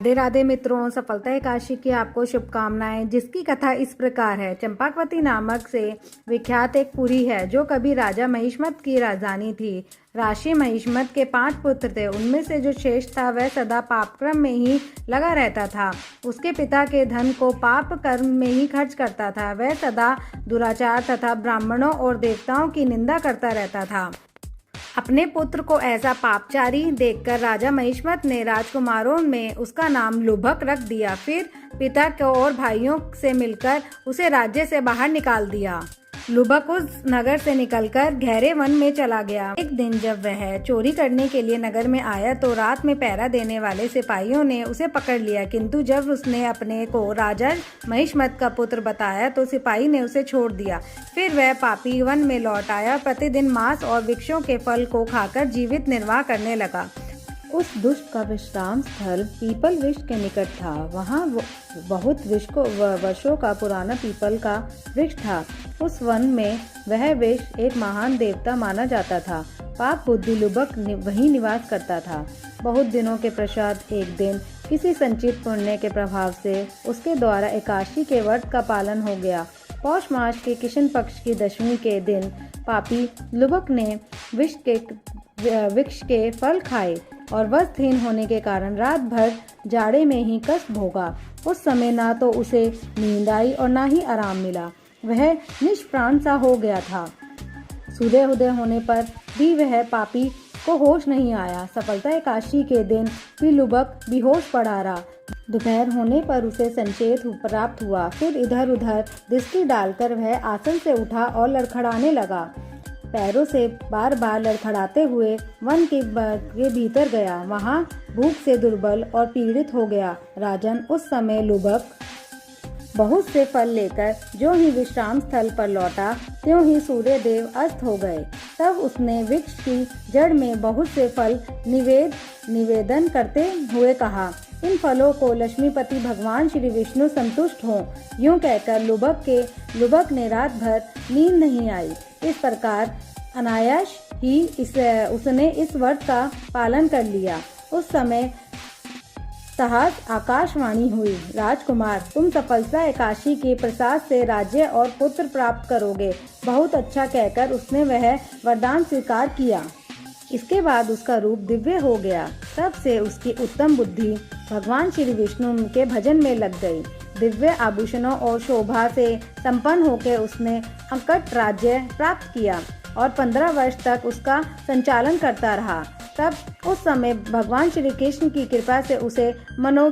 राधे राधे मित्रों, सफलता एकादशी की आपको शुभकामनाएं। जिसकी कथा इस प्रकार है। चंपावती नामक से विख्यात एक पुरी है जो कभी राजा महिष्मत की राजधानी थी। राशि महिष्मत के 5 पुत्र थे। उनमें से जो श्रेष्ठ था वह सदा पापक्रम में ही लगा रहता था। उसके पिता के धन को पाप कर्म में ही खर्च करता था। वह सदा दुराचार तथा ब्राह्मणों और देवताओं की निंदा करता रहता था। अपने पुत्र को ऐसा पापचारी देखकर राजा महिष्मत ने राजकुमारों में उसका नाम लुभक रख दिया। फिर पिता को और भाइयों से मिलकर उसे राज्य से बाहर निकाल दिया। लुभक उस नगर से निकलकर गहरे वन में चला गया। एक दिन जब वह चोरी करने के लिए नगर में आया तो रात में पहरा देने वाले सिपाहियों ने उसे पकड़ लिया, किंतु जब उसने अपने को राजा महिष्मत का पुत्र बताया तो सिपाही ने उसे छोड़ दिया। फिर वह पापी वन में लौट आया। प्रतिदिन मांस और वृक्षों के फल को खाकर जीवित निर्वाह करने लगा। उस दुष्ट का विश्राम स्थल पीपल वृक्ष के निकट था। वहाँ बहुत वर्षों का पुराना पीपल का वृक्ष था। उस वन में वह वृक्ष एक महान देवता माना जाता था। पाप बुद्धि लुभक वहीं निवास करता था। बहुत दिनों के पश्चात एक दिन किसी संचित पुण्य के प्रभाव से उसके द्वारा एकादशी के व्रत का पालन हो गया। पौष मास के कृष्ण पक्ष की दशमी के दिन पापी लुभक ने वृक्ष के फल खाए और वस्त्रहीन होने के कारण रात भर जाड़े में ही कष्ट भोगा। उस समय ना तो उसे नींद आई और ना ही आराम मिला। वह निष्प्राण सा हो गया था। सूर्य उदय होने पर भी वह पापी को होश नहीं आया। सफलता एकादशी के दिन भी लुभक बेहोश पड़ा रहा। दोपहर होने पर उसे संचेत प्राप्त हुआ। फिर इधर उधर दृष्टि डालकर वह आसन से उठा और लड़खड़ाने लगा। पैरों से बार बार लड़खड़ाते हुए वन के भीतर गया। वहाँ भूख से दुर्बल और पीड़ित हो गया। राजन, उस समय लुभक बहुत से फल लेकर जो ही विश्राम स्थल पर लौटा त्यों ही सूर्य देव अस्त हो गए। तब उसने वृक्ष की जड़ में बहुत से फल निवेदन करते हुए कहा, इन फलों को लक्ष्मीपति भगवान श्री विष्णु संतुष्ट हों। यूं कहकर लुभक ने रात भर नींद नहीं आई। इस प्रकार अनायास ही उसने इस व्रत का पालन कर लिया। उस समय सहज आकाशवाणी हुई, राजकुमार, तुम सफलता एकादशी के प्रसाद से राज्य और पुत्र प्राप्त करोगे। बहुत अच्छा कहकर उसने वह वरदान स्वीकार किया। इसके बाद उसका रूप दिव्य हो गया। तब से उसकी उत्तम बुद्धि भगवान श्री विष्णु के भजन में लग गई। दिव्य आभूषणों और शोभा से संपन्न होकर उसने अकट राज्य प्राप्त किया और 15 वर्ष तक उसका संचालन करता रहा। तब उस समय भगवान श्री कृष्ण की कृपा से उसे